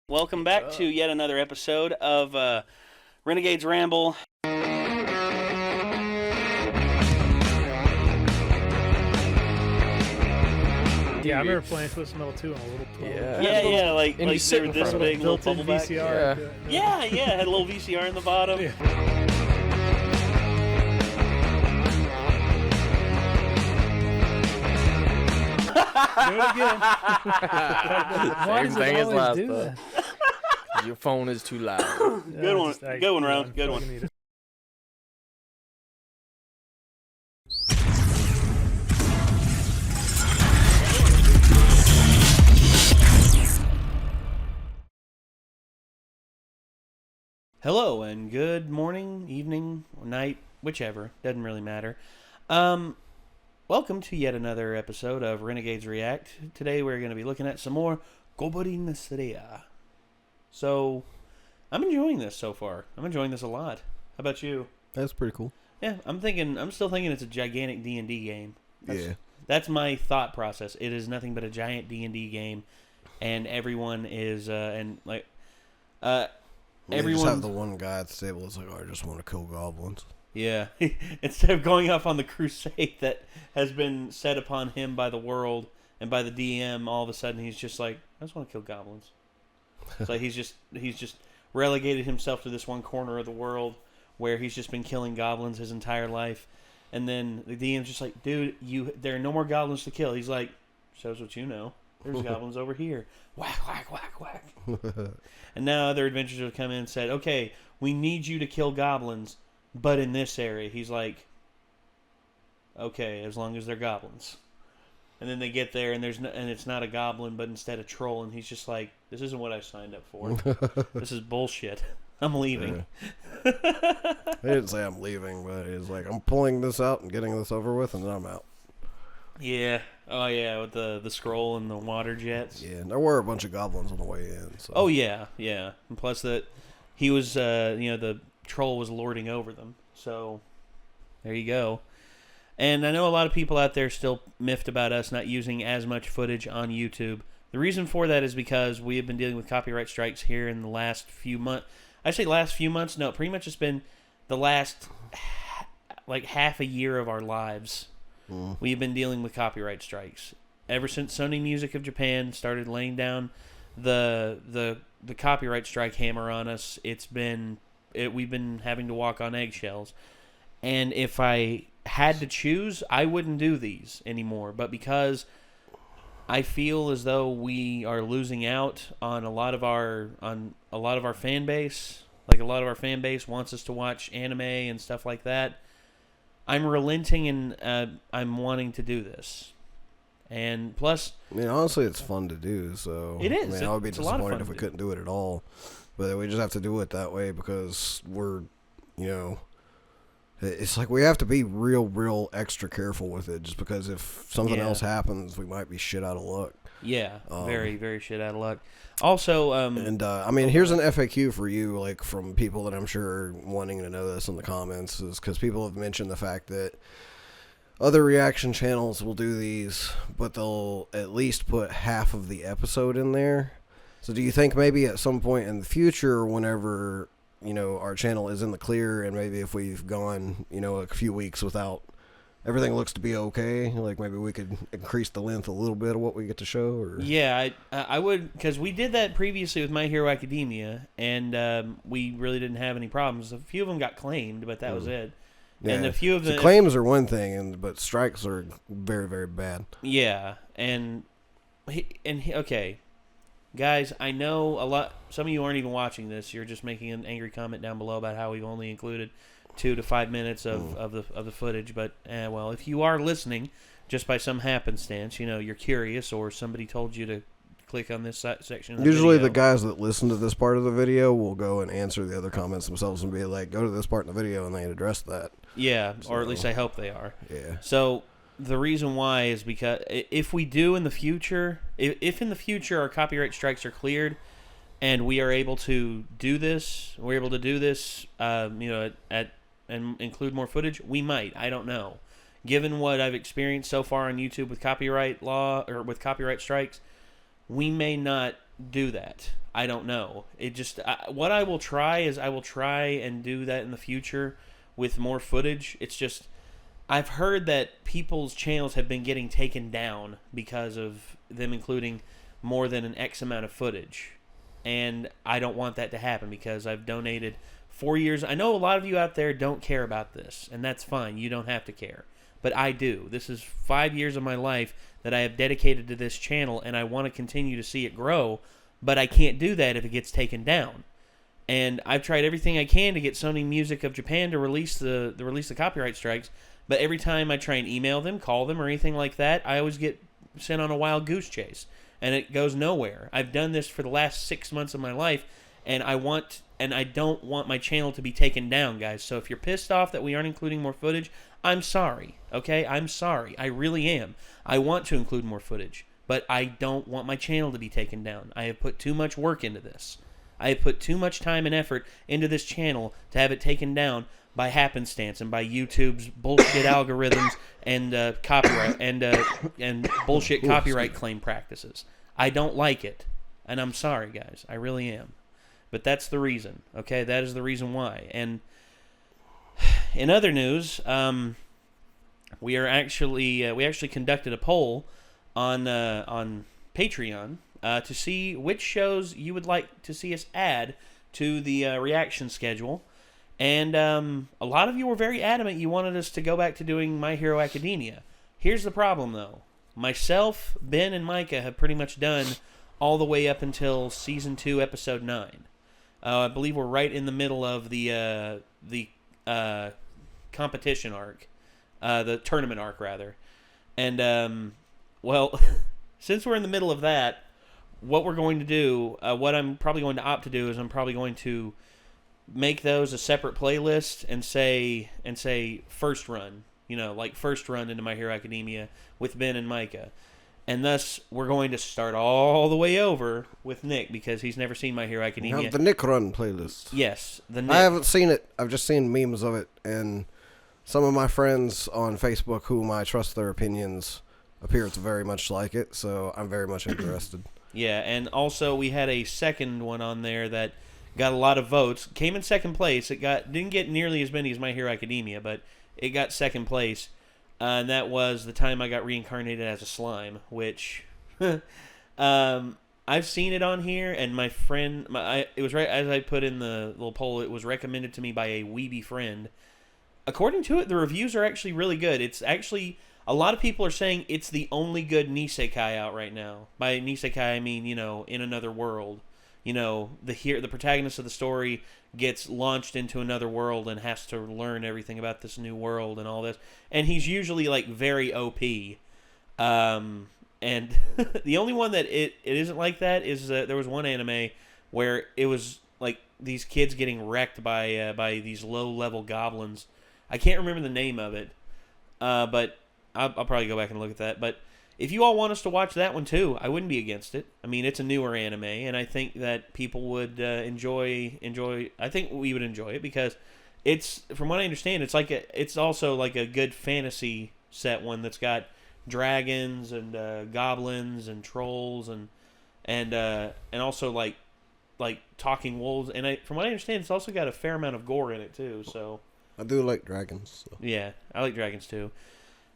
Welcome back to yet another episode of Renegades Ramble. Yeah, I remember playing Twisted Metal 2 on a little 12. Yeah, like and you sit they were in this front of big, it. little Built-in bubble back. VCR. Yeah, had a little VCR in the bottom. Yeah. Do it again. Why Same does thing it as always last do time. that? Your phone is too loud. Good one, Ron. Good one. Hello and good morning, evening, or night, whichever. Doesn't really matter. Welcome to yet another episode of Renegades React. Today we're going to be looking at some more Goblin. So, I'm enjoying this so far. I'm enjoying this a lot. How about you? That's pretty cool. Yeah, I'm still thinking it's a gigantic D&D game. That's my thought process. It is nothing but a giant D&D game, and everyone is, They everyone just have the one guy at the table that's like, oh, I just want to kill goblins. Yeah, instead of going off on the crusade that has been set upon him by the world and by the DM, all of a sudden he's just like, I just want to kill goblins. It's like he's just relegated himself to this one corner of the world where he's just been killing goblins his entire life, and then the DM's just like, dude, there are no more goblins to kill. He's like, shows what you know. There's goblins over here. Whack, whack, whack, whack. And now other adventurers have come in and said, okay, we need you to kill goblins, but in this area. He's like, okay, as long as they're goblins. And then they get there, and it's not a goblin, but instead a troll, and he's just like, this isn't what I signed up for. This is bullshit. I'm leaving. Yeah. He didn't say I'm leaving, but he's like, I'm pulling this out and getting this over with, and then I'm out. Yeah. Oh, yeah, with the scroll and the water jets. Yeah, and there were a bunch of goblins on the way in. So. Oh, yeah. And plus that he was, the troll was lording over them. So, there you go. And I know a lot of people out there still miffed about us not using as much footage on YouTube. The reason for that is because we have been dealing with copyright strikes here in the last few months. I say last few months. No, pretty much it's been the last, half a year of our lives. We've been dealing with copyright strikes. Ever since Sony Music of Japan started laying down the copyright strike hammer on us, we've been having to walk on eggshells. And if I had to choose, I wouldn't do these anymore. But because I feel as though we are losing out on a lot of our fan base, like a lot of our fan base wants us to watch anime and stuff like that, I'm relenting and I'm wanting to do this. And plus, I mean, honestly, it's fun to do. So it is. I mean, I would be disappointed if we couldn't do it at all. But we just have to do it that way because we're, it's like we have to be real extra careful with it, just because if something else happens, we might be shit out of luck. Yeah, very, very shit out of luck. Also, I mean, here's an FAQ for you, like, from people that I'm sure are wanting to know this in the comments, is because people have mentioned the fact that other reaction channels will do these, but they'll at least put half of the episode in there. So do you think maybe at some point in the future, whenever, our channel is in the clear, and maybe if we've gone, a few weeks without, everything looks to be okay, like maybe we could increase the length a little bit of what we get to show? Or? Yeah, I would, because we did that previously with My Hero Academia, and we really didn't have any problems. A few of them got claimed, but that was it. Yeah. And a few of them... claims are one thing, but strikes are very, very bad. Yeah, okay, guys, I know some of you aren't even watching this. You're just making an angry comment down below about how we've only included 2 to 5 minutes of the footage. But well, if you are listening, just by some happenstance, you're curious, or somebody told you to click on this section of the Usually video. the guys that listen to this part of the video will go and answer the other comments themselves and be like, go to this part in the video, and they address that. Yeah, or at least I hope they are. Yeah. So the reason why is because if we do in the future, if in the future our copyright strikes are cleared and we are able to do this, and include more footage, we might. I don't know. Given what I've experienced so far on YouTube with copyright law, or with copyright strikes, we may not do that. I don't know. It just what I will try is I will try and do that in the future with more footage. It's just I've heard that people's channels have been getting taken down because of them including more than an X amount of footage. And I don't want that to happen because I've donated 4 years. I know a lot of you out there don't care about this, and that's fine. You don't have to care. But I do. This is 5 years of my life that I have dedicated to this channel, and I want to continue to see it grow, but I can't do that if it gets taken down. And I've tried everything I can to get Sony Music of Japan to release the copyright strikes, but every time I try and email them, call them, or anything like that, I always get sent on a wild goose chase, and it goes nowhere. I've done this for the last 6 months of my life, and I don't want my channel to be taken down, guys. So if you're pissed off that we aren't including more footage, I'm sorry, okay? I'm sorry. I really am. I want to include more footage, but I don't want my channel to be taken down. I have put too much work into this. I have put too much time and effort into this channel to have it taken down by happenstance and by YouTube's bullshit algorithms and copyright and bullshit copyright claim practices. I don't like it, and I'm sorry, guys. I really am. But that's the reason, okay? That is the reason why. And in other news, we actually conducted a poll on Patreon to see which shows you would like to see us add to the reaction schedule. And a lot of you were very adamant you wanted us to go back to doing My Hero Academia. Here's the problem, though. Myself, Ben, and Micah have pretty much done all the way up until Season 2, Episode 9. I believe we're right in the middle of the competition arc. The tournament arc, rather. And, well, since we're in the middle of that, what we're going to do, what I'm probably going to opt to do is I'm probably going to make those a separate playlist and say first run, like first run into My Hero Academia with Ben and Micah. And thus, we're going to start all the way over with Nick because he's never seen My Hero Academia. Have the Nick Run playlist. Yes, the Nick. I haven't seen it. I've just seen memes of it, and some of my friends on Facebook, whom I trust their opinions, appear to very much like it. So I'm very much interested. Yeah, and also we had a second one on there that got a lot of votes. Came in second place. It didn't get nearly as many as My Hero Academia, but it got second place. And that was the time I got reincarnated as a slime, which I've seen it on here, and my friend, it was right as I put in the little poll, it was recommended to me by a weeby friend. According to it, the reviews are actually really good. It's actually, a lot of people are saying it's the only good Nisekai out right now. By Nisekai, I mean, in another world. The protagonist of the story gets launched into another world and has to learn everything about this new world and all this. And he's usually, very OP. And the only one that it isn't like that is there was one anime where it was, these kids getting wrecked by these low-level goblins. I can't remember the name of it, but I'll probably go back and look at that. But if you all want us to watch that one too, I wouldn't be against it. I mean, it's a newer anime, and I think that people would enjoy. I think we would enjoy it because it's, from what I understand, it's also like a good fantasy set one that's got dragons and goblins and trolls and also like talking wolves. And from what I understand, it's also got a fair amount of gore in it too. So I do like dragons. So. Yeah, I like dragons too.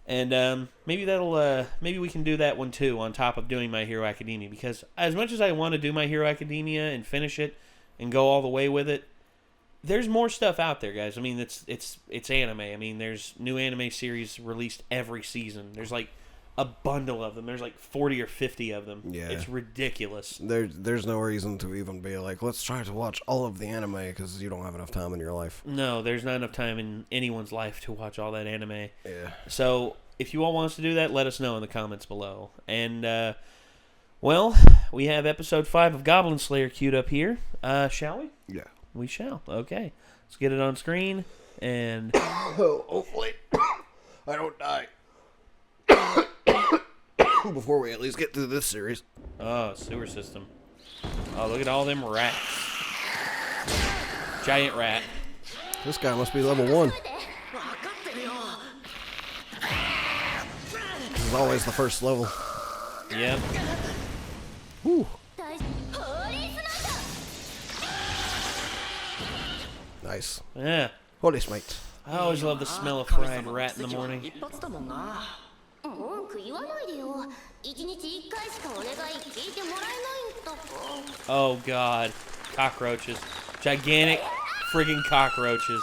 And maybe we can do that one too on top of doing My Hero Academia, because as much as I want to do My Hero Academia and finish it and go all the way with it, there's more stuff out there, guys. I mean, it's anime. I mean, there's new anime series released every season. There's a bundle of them. There's 40 or 50 of them. Yeah. It's ridiculous. There's no reason to even be let's try to watch all of the anime because you don't have enough time in your life. No, there's not enough time in anyone's life to watch all that anime. Yeah. So if you all want us to do that, let us know in the comments below. And, well, we have episode 5 of Goblin Slayer queued up here. Shall we? Yeah. We shall. Okay. Let's get it on screen. And hopefully I don't die. Before we at least get through this series. Oh, sewer system. Oh, look at all them rats. Giant rat. This guy must be level 1. This is always the first level. Yep. Whew. Nice. Yeah. Holy smokes. I always love the smell of fried rat in the morning. Oh god. Cockroaches. Gigantic friggin' cockroaches.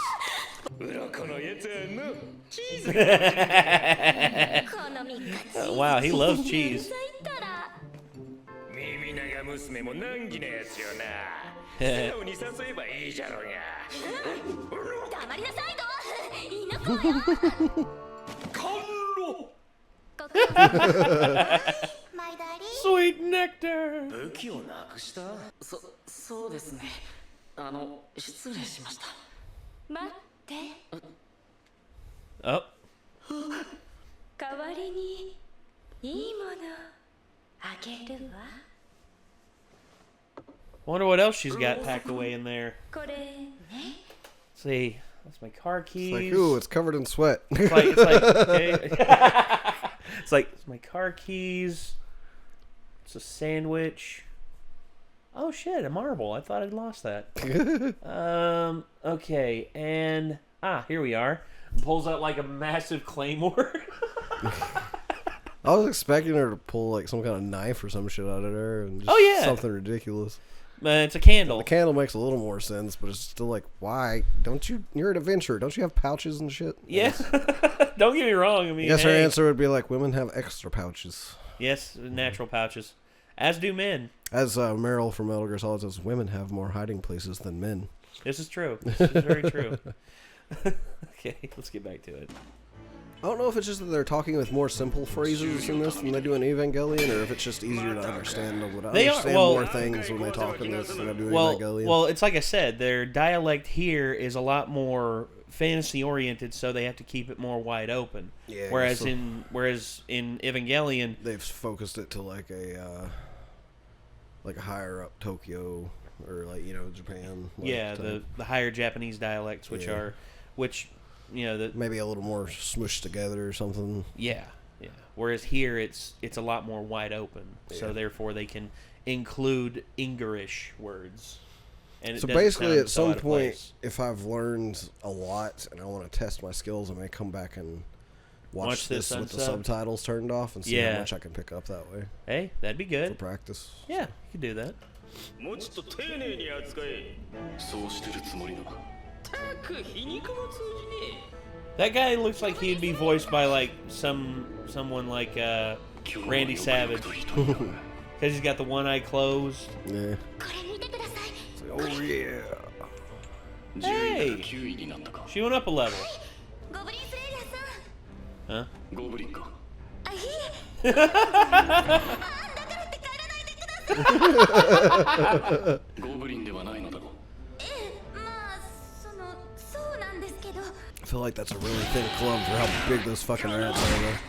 Wow, he loves cheese. Sweet nectar. Oh. Wonder what else she's got packed away in there. Let's see. That's my car keys. It's like, ooh, it's covered in sweat. It's like okay. It's like, it's my car keys. It's a sandwich. Oh shit, a marble. I thought I'd lost that. Okay, and here we are. Pulls out like a massive claymore. I was expecting her to pull like some kind of knife or some shit out of there, and just something ridiculous. It's a candle. The candle makes a little more sense, but it's still like, why don't you? You're an adventurer. Don't you have pouches and shit? Yeah. Don't get me wrong. I mean, her answer would be like, women have extra pouches. Yes, natural pouches, as do men. As Meryl from Metal Gear Solid says, women have more hiding places than men. This is true. This is very true. Okay, let's get back to it. I don't know if it's just that they're talking with more simple phrases in this than they do in Evangelion, or if it's just easier to understand. They understand more things when they talk in this than I do in Evangelion. Well, it's like I said, their dialect here is a lot more fantasy-oriented, so they have to keep it more wide open. Yeah, whereas in Evangelion, they've focused it to like a higher up Tokyo or like Japan. The higher Japanese dialects, which maybe a little more smushed together or something. Yeah. Whereas here it's a lot more wide open, so therefore they can include English words. And so basically, at some point, if I've learned a lot and I want to test my skills, I may come back and watch this with the subtitles turned off and see how much I can pick up that way. Hey, that'd be good. For practice. Yeah, you could do that. That guy looks like he'd be voiced by like someone like Randy Savage, because he's got the one eye closed. Yeah. It's like, oh yeah. Hey, she went up a level. Huh? I feel like that's a really thin club for how big those fucking rats are there.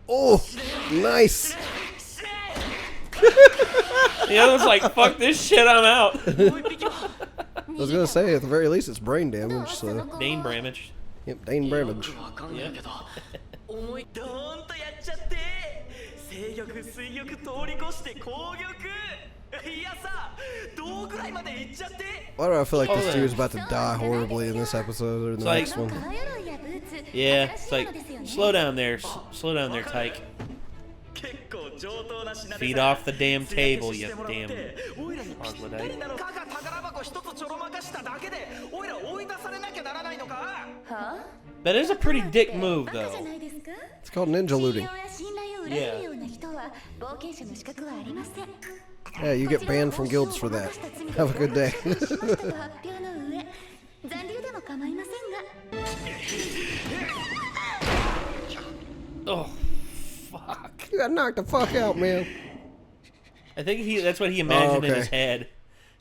Oh, nice. The other one's like, fuck this shit, I'm out. I was gonna say, at the very least, it's brain damage. So. Dane damage. Yep, Dane damage. Yeah. Why do I feel like this dude's about to die horribly in this episode or in the next one? Yeah, it's like, slow down there, Tyke. Feed off the damn table, you damn troglodyte. That is a pretty dick move, though. It's called ninja looting. Yeah. Yeah, you get banned from guilds for that. Have a good day. Oh, fuck. You got knocked the fuck out, man. I think that's what he imagined in his head.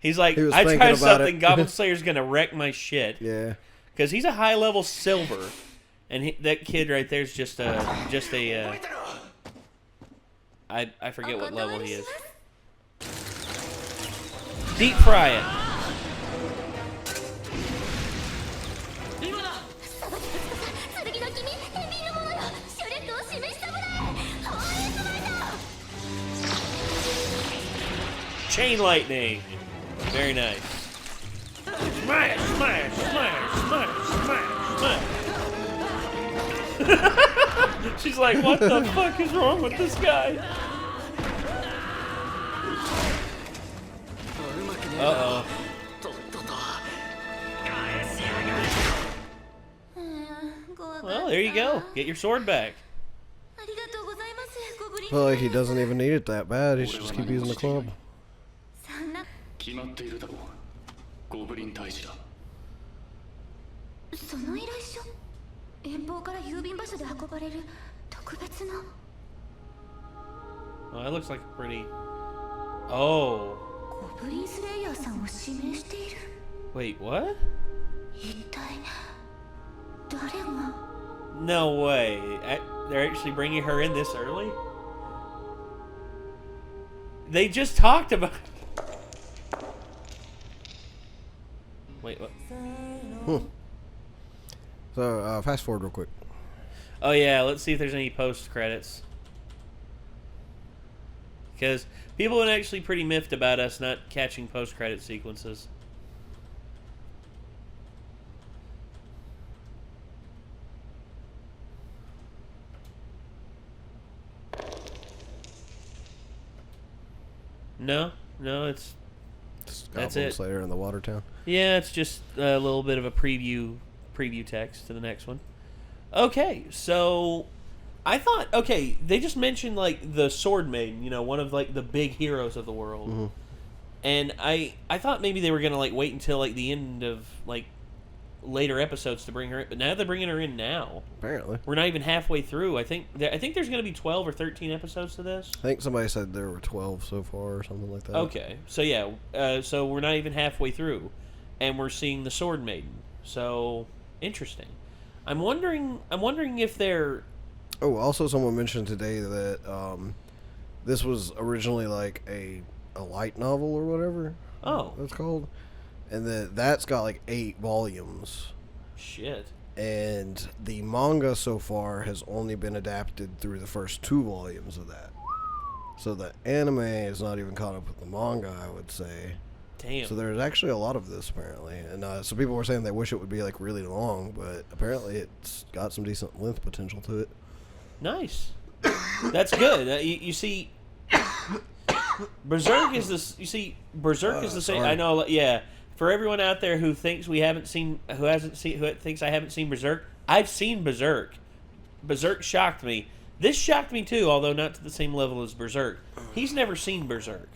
He's like, I thinking tried about something, it. Goblin Slayer's gonna wreck my shit. Yeah. Because he's a high-level silver. And that kid right there is just a I forget what level he is. Deep fry it. Chain lightning. Very nice. Smash, smash, smash, smash, smash, smash. She's like, what the fuck is wrong with this guy? Uh-oh. Well, there you go. Get your sword back. I feel like he doesn't even need it that bad. He should just keep using the club. Oh, that looks like a pretty... Oh. Wait, what? No way. They're actually bringing her in this early? They just talked about... Wait, what? So, fast forward real quick. Oh, yeah. Let's see if there's any post-credits. Because people are actually pretty miffed about us not catching post-credit sequences. No, it's that's Goblin it. Slayer in the Watertown. Yeah, it's just a little bit of a preview text to the next one. Okay, so I thought, they just mentioned like the Sword Maiden, you know, one of like the big heroes of the world, Mm-hmm. and I thought maybe they were gonna like wait until like the end of like later episodes to bring her in, but now they're bringing her in now. Apparently, we're not even halfway through. I think there's gonna be 12 or 13 episodes to this. I think somebody said there were 12 so far or something like that. Okay, so yeah, so we're not even halfway through, and we're seeing the Sword Maiden. So interesting. I'm wondering if they're... Oh, also someone mentioned today that this was originally like a light novel or whatever. Oh, it's called, and that's got like 8 volumes. Shit. And the manga so far has only been adapted through the first 2 volumes of that. So the anime is not even caught up with the manga, I would say. Damn. So there's actually a lot of this apparently, and so people were saying they wish it would be like really long, but apparently it's got some decent length potential to it. Nice. That's good. You see, Berserk is this. You see, Berserk is the same. Sorry. I know. Yeah. For everyone out there who thinks who thinks I haven't seen Berserk, I've seen Berserk. Berserk shocked me. This shocked me too, although not to the same level as Berserk. He's never seen Berserk.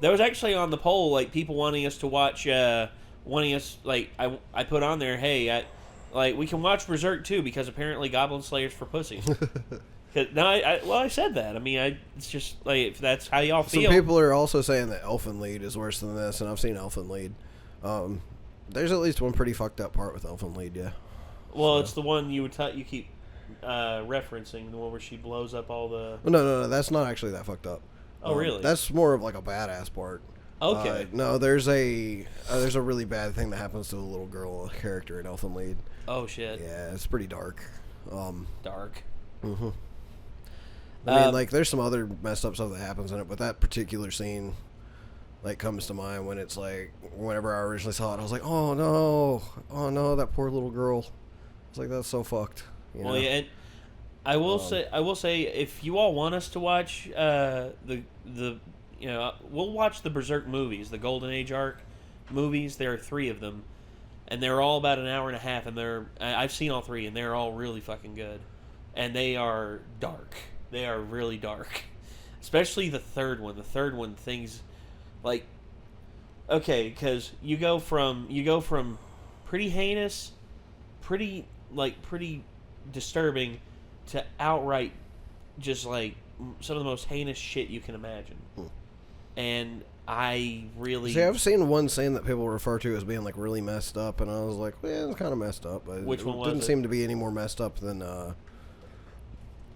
That was actually on the poll, like people wanting us to watch, I put on there, hey, we can watch Berserk too because apparently Goblin Slayer's for pussies. I said that. I mean, it's just like if that's how y'all feel. Some people are also saying that Elfen Lied is worse than this, and I've seen Elfen Lied. There's at least one pretty fucked up part with Elfen Lied, yeah. Well, so. It's the one you keep referencing, the one where she blows up all the... No, that's not actually that fucked up. Oh, really? That's more of like a badass part. Okay. No, there's a really bad thing that happens to a little girl character in Elfen Lied. Oh, shit. Yeah, it's pretty dark. Dark. Mm-hmm. I mean, like, there's some other messed up stuff that happens in it, but that particular scene, like, comes to mind when it's like, whenever I originally saw it, I was like, oh no, that poor little girl. It's like, that's so fucked. You know? Yeah, and I will say, if you all want us to watch we'll watch the Berserk movies, the Golden Age arc movies. There are 3 of them, and they're all about an hour and a half, and I've seen all 3, and they're all really fucking good, and they are dark. They are really dark, especially the third one. The third one, things like, okay, because you go from pretty heinous, pretty disturbing, to outright just like some of the most heinous shit you can imagine. And I really... See, I've seen one scene that people refer to as being like really messed up, and I was like, well, it's kind of messed up. But Which one was it? Didn't seem to be any more messed up than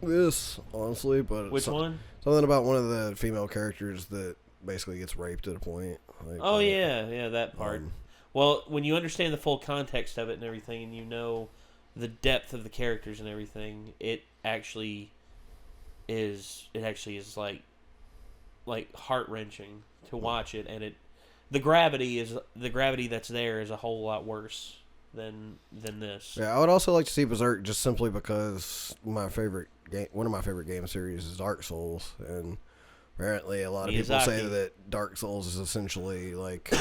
this, honestly. But which one? Something about one of the female characters that basically gets raped at a point. Like, yeah, that part. Well, when you understand the full context of it and everything, and you know the depth of the characters and everything, it actually is like heart-wrenching to watch it, and the gravity that's there is a whole lot worse than this. Yeah, I would also like to see Berserk just simply because one of my favorite game series is Dark Souls, and apparently a lot of people say that Dark Souls is essentially like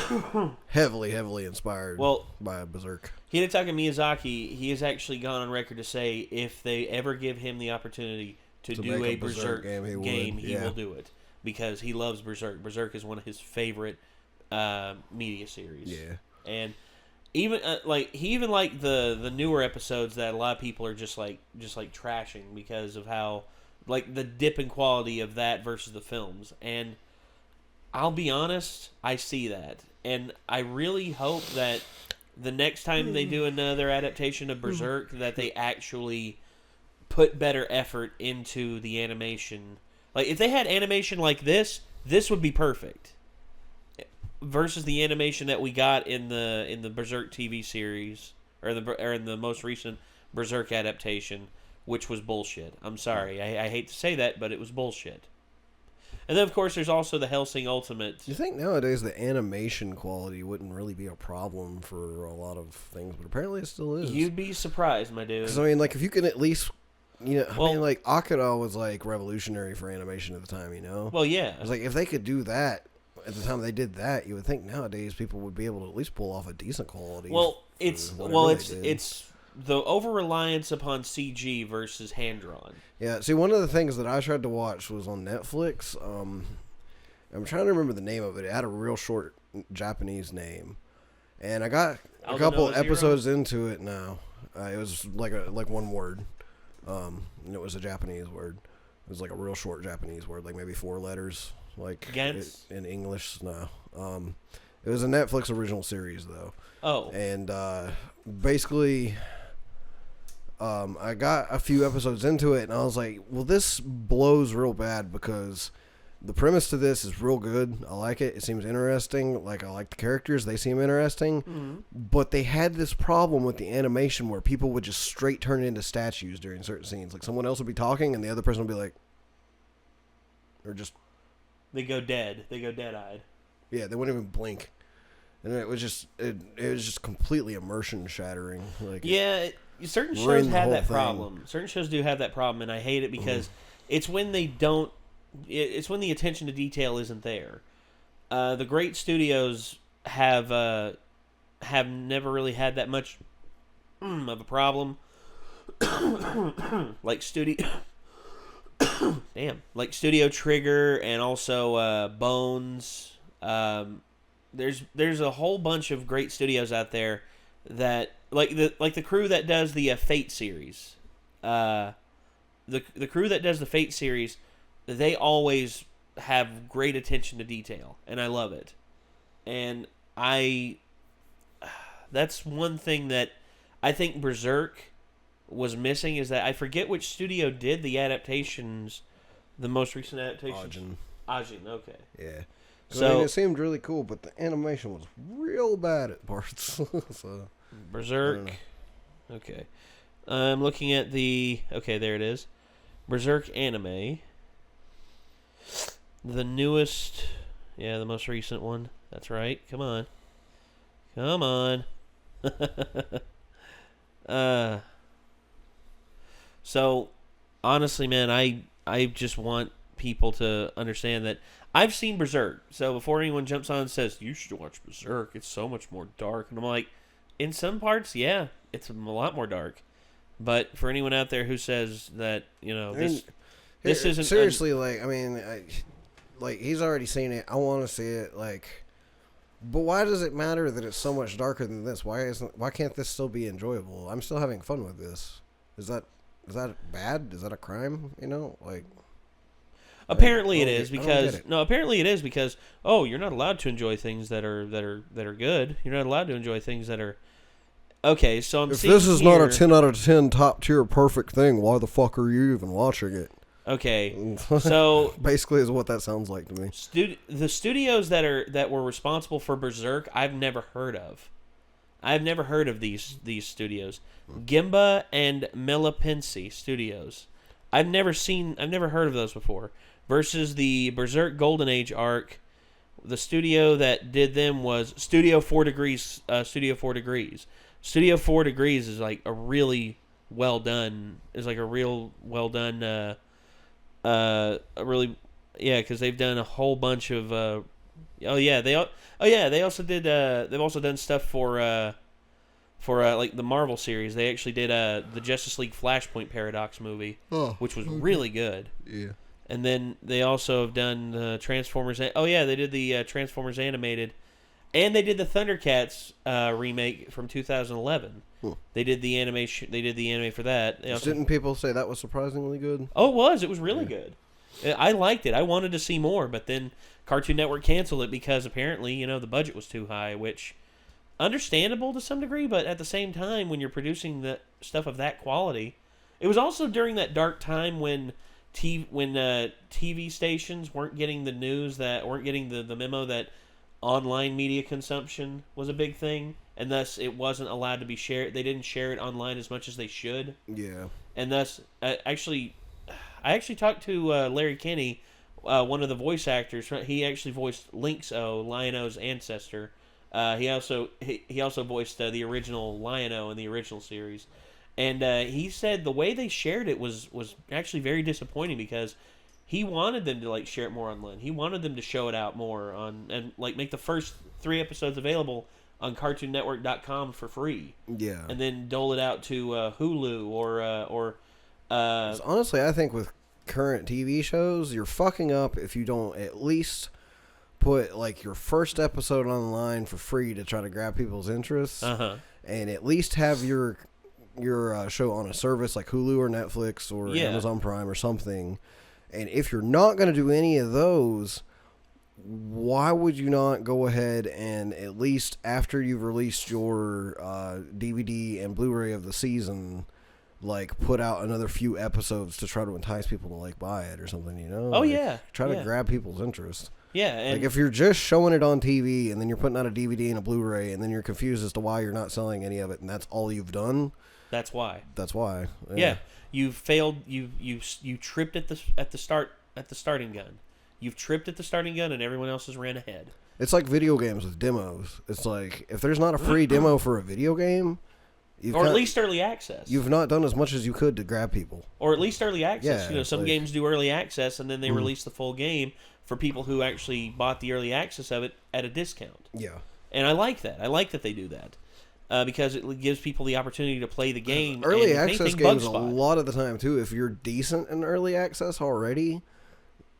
heavily inspired by Berserk. Hidetaka Miyazaki, he has actually gone on record to say if they ever give him the opportunity to do a Berserk game, he will do it because he loves Berserk. Berserk is one of his favorite media series. Yeah, and even he even liked the newer episodes that a lot of people are just like trashing because of how like the dip in quality of that versus the films. And I'll be honest, I see that, and I really hope that the next time they do another adaptation of Berserk that they actually put better effort into the animation. Like if they had animation like this would be perfect. Versus the animation that we got in the Berserk TV series or in the most recent Berserk adaptation, which was bullshit. I'm sorry, I hate to say that, but it was bullshit. And then of course there's also the Hellsing Ultimate. You think nowadays the animation quality wouldn't really be a problem for a lot of things, but apparently it still is. You'd be surprised, my dude. Because I mean, like if you can at least, like Akira was like revolutionary for animation at the time, you know. Well, yeah. It's like if they could do that. At the time they did that, you would think nowadays people would be able to at least pull off a decent quality. Well, it's the over-reliance upon CG versus hand-drawn. Yeah, see, one of the things that I tried to watch was on Netflix. I'm trying to remember the name of it. It had a real short Japanese name. And I got a couple episodes into it now. It was like one word. And it was a Japanese word. It was like a real short Japanese word, like maybe 4 letters. Like in English, no. It was a Netflix original series though. Oh. And basically, I got a few episodes into it, and I was like, "Well, this blows real bad because the premise to this is real good. I like it. It seems interesting. Like I like the characters; they seem interesting. Mm-hmm. But they had this problem with the animation where people would just straight turn into statues during certain scenes. Like someone else would be talking, and the other person would be like, or just." They go dead. They go dead-eyed. Yeah, they wouldn't even blink, and it was just completely immersion shattering. Like certain shows have that problem. Certain shows do have that problem, and I hate it because it's when they don't. It's when the attention to detail isn't there. The great studios have never really had that much of a problem. Like Studio Trigger and also Bones. There's a whole bunch of great studios out there that like the crew that does the Fate series. The crew that does the Fate series, they always have great attention to detail, and I love it. And that's one thing that I think Berserk was missing, is that I forget which studio did the adaptations, the most recent adaptations. Ajin, okay. Yeah. So I mean, it seemed really cool, but the animation was real bad at parts. So, Berserk. Okay. I'm looking at okay, there it is. Berserk anime. The newest, the most recent one. That's right. Come on. So, honestly, man, I just want people to understand that I've seen Berserk. So before anyone jumps on and says, you should watch Berserk, it's so much more dark. And I'm like, in some parts, yeah, it's a lot more dark. But for anyone out there who says that, this isn't... Seriously, he's already seen it. I want to see it, But why does it matter that it's so much darker than this? Why can't this still be enjoyable? I'm still having fun with this. Is that bad? Is that a crime? Apparently it is because you're not allowed to enjoy things that are good. You're not allowed to enjoy things that are okay. So if this is not a 10 out of 10 top tier perfect thing, why the fuck are you even watching it? Okay, so basically is what that sounds like to me. The studios that were responsible for Berserk, I've never heard of. I've never heard of these studios. Gimba and Melipensi Studios. I've never heard of those before. Versus the Berserk Golden Age arc the studio that did them was Studio 4 Degrees. Studio 4 Degrees. Studio 4 Degrees is like a really well done. Is like a real well done. A really because they've done a whole bunch of. They also did. They've also done stuff for like the Marvel series. They actually did the Justice League Flashpoint Paradox movie, which was really good. Yeah. And then they also have done the Transformers. They did the Transformers animated, and they did the Thundercats remake from 2011. They did the animation. They did the anime for that. Didn't people say that was surprisingly good? Oh, it was. It was really good. I liked it. I wanted to see more, but then Cartoon Network canceled it because apparently, the budget was too high, which understandable to some degree, but at the same time, when you're producing the stuff of that quality, it was also during that dark time when TV stations weren't getting the news, that weren't getting the memo that online media consumption was a big thing, and thus it wasn't allowed to be shared. They didn't share it online as much as they should. Yeah. And thus, I actually talked to Larry Kinney, one of the voice actors. He actually voiced Lynx-O, Lion-O's ancestor. He also voiced the original Lion-O in the original series. And he said the way they shared it was actually very disappointing because he wanted them to share it more online. He wanted them to show it out more and make the first 3 episodes available on CartoonNetwork.com for free. Yeah. And then dole it out to Hulu or honestly, I think with current TV shows, you're fucking up if you don't at least put your first episode online for free to try to grab people's interests, and at least have your show on a service like Hulu or Netflix or Amazon Prime or something. And if you're not going to do any of those, why would you not go ahead and at least after you've released your DVD and Blu-ray of the season, put out another few episodes to try to entice people to buy it or something, Try to grab people's interest. Yeah, and if you're just showing it on TV and then you're putting out a DVD and a Blu-ray and then you're confused as to why you're not selling any of it and that's all you've done. That's why. Yeah. You failed. You tripped at the starting gun. You've tripped at the starting gun, and everyone else has ran ahead. It's like video games with demos. It's like if there's not a free demo for a video game, or at least early access, you've not done as much as you could to grab people. Or at least early access. Yeah, some games do early access, and then they release the full game for people who actually bought the early access of it at a discount. Yeah, and I like that. I like that they do that. Because it gives people the opportunity to play the game. Early access games, a lot of the time, too, if you're decent in early access already,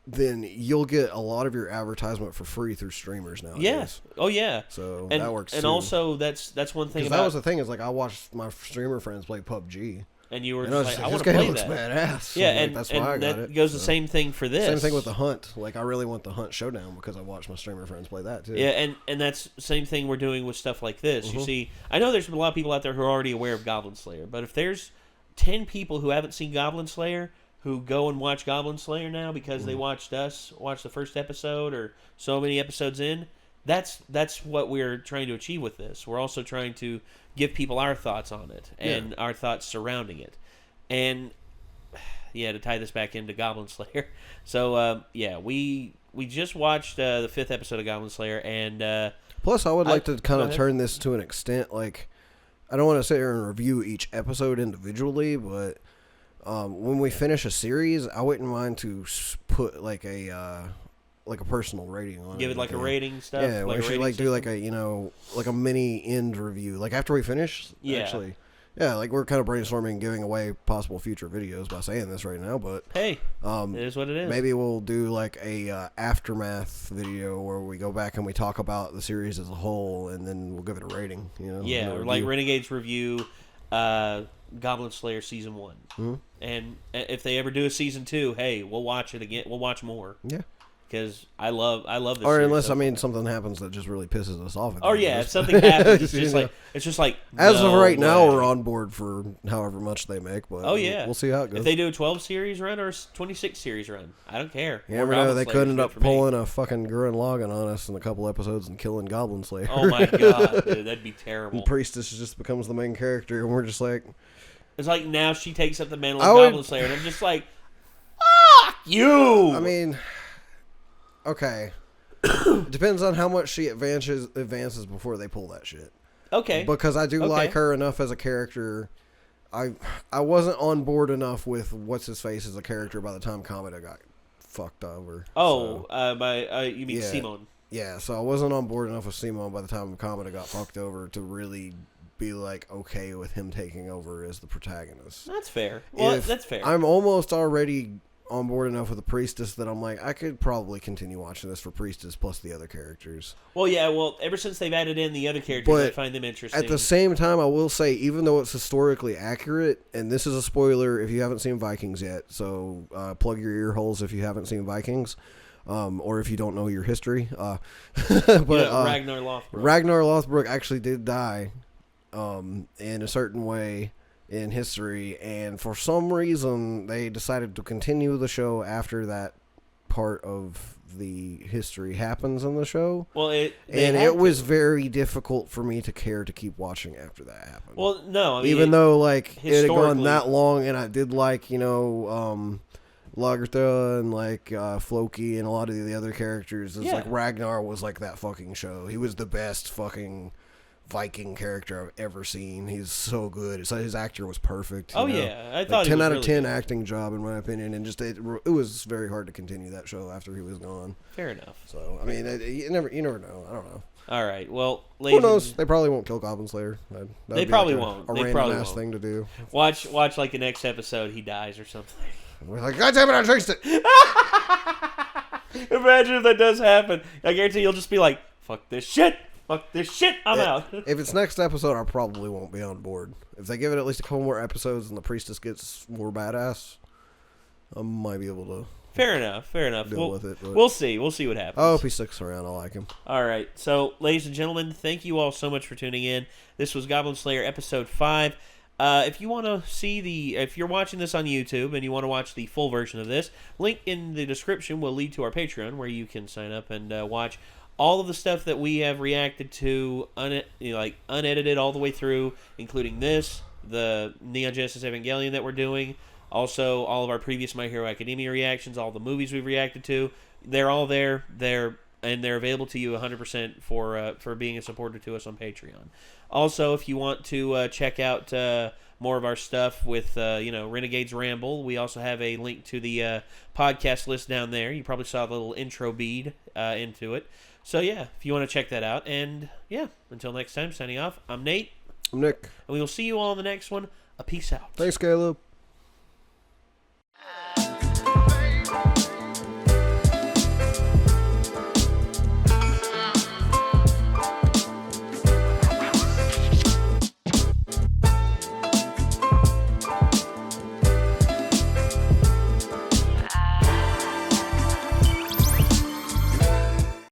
then you'll get a lot of your advertisement for free through streamers nowadays. Yes. Oh, yeah. So that works, and too. Also, that's one thing about... that was the thing, is I watched my streamer friends play PUBG. And you were just like, I want to play that. This game looks badass. Yeah, and that's why I got it. Goes the same thing for this. Same thing with the Hunt. I really want the Hunt Showdown because I watched my streamer friends play that, too. Yeah, and that's the same thing we're doing with stuff like this. You see, I know there's a lot of people out there who are already aware of Goblin Slayer, but if there's 10 people who haven't seen Goblin Slayer who go and watch Goblin Slayer now because they watched us watch the first episode or so many episodes in, that's what we're trying to achieve with this. We're also trying to give people our thoughts on it and our thoughts surrounding it. And to tie this back into Goblin Slayer, so we just watched the 5th episode of Goblin Slayer, and plus I would like to kind of turn this to an extent. I don't want to sit here and review each episode individually, but when we finish a series, I wouldn't mind to put a personal rating on it. Give it a rating stuff. Yeah, we should do a mini end review. After we finish, actually. Yeah, we're kind of brainstorming giving away possible future videos by saying this right now, but hey, it is what it is. Maybe we'll do a aftermath video where we go back and we talk about the series as a whole, and then we'll give it a rating. Yeah, or Renegades review Goblin Slayer season 1, and if they ever do a season 2, hey, we'll watch it again. We'll watch more. Yeah. Because I love this. Or series. unless something happens that just really pisses us off. If something happens, it's just like as of right now we're on board for however much they make. But we'll see how it goes. If they do a 12 series run or a 26 series run, I don't care. You never know. They could end up pulling a fucking Gurren Lagann on us in a couple episodes and killing Goblin Slayer. Oh my god, dude, that'd be terrible. And Priestess just becomes the main character, and we're just like, it's like now she takes up the mantle of Goblin Slayer, and I'm just like, fuck you. I mean. Okay. It depends on how much she advances before they pull that shit. Okay. Because I do like her enough as a character. I wasn't on board enough with what's his face as a character by the time Kamada got fucked over. Oh, you mean Simon? Yeah, so I wasn't on board enough with Simon by the time Kamada got fucked over to really be like okay with him taking over as the protagonist. That's fair. Well, that's fair. I'm almost already on board enough with the Priestess that I'm like, I could probably continue watching this for Priestess plus the other characters. Well, yeah, ever since they've added in the other characters, I find them interesting. At the same time, I will say, even though it's historically accurate, and this is a spoiler if you haven't seen Vikings yet, so plug your ear holes if you haven't seen Vikings, or if you don't know your history. But Ragnar Lothbrok. Ragnar Lothbrok actually did die in a certain way in history, and for some reason they decided to continue the show after that part of the history happens in the show. Well, it was very difficult for me to care to keep watching after that happened. Well, no, I mean, even though like it had gone that long, and I did like Lagertha and like Floki and a lot of the other characters. It's like Ragnar was like that fucking show. He was the best fucking Viking character I've ever seen. He's so good. It's like his actor was perfect. I thought 10 it was out of really 10 good. Acting job in my opinion, and just it was very hard to continue that show after he was gone. Fair enough. So I mean, you never know. I don't know. All right. Well, who knows? They probably won't kill Goblin Slayer. They probably won't. A random ass thing to do. Watch like the next episode he dies or something. We're like, God damn it! I jinxed it. Imagine if that does happen. I guarantee you'll just be like, "Fuck this shit! Fuck this shit! I'm out." If it's next episode, I probably won't be on board. If they give it at least a couple more episodes and the Priestess gets more badass, I might be able to. Fair enough. Deal with it. We'll see. We'll see what happens. I hope he sticks around. I like him. All right. So, ladies and gentlemen, thank you all so much for tuning in. This was Goblin Slayer episode 5. If you want to see if you're watching this on YouTube and you want to watch the full version of this, link in the description will lead to our Patreon where you can sign up and watch all of the stuff that we have reacted to, unedited all the way through, including this, the Neon Genesis Evangelion that we're doing, also all of our previous My Hero Academia reactions, all the movies we've reacted to. They're all there. They're available to you 100% for being a supporter to us on Patreon. Also, if you want to check out more of our stuff with Renegades Ramble, we also have a link to the podcast list down there. You probably saw the little intro bead into it. So yeah, if you want to check that out. And yeah, until next time, signing off, I'm Nate. I'm Nick. And we will see you all in the next one. A peace out. Thanks, Caleb.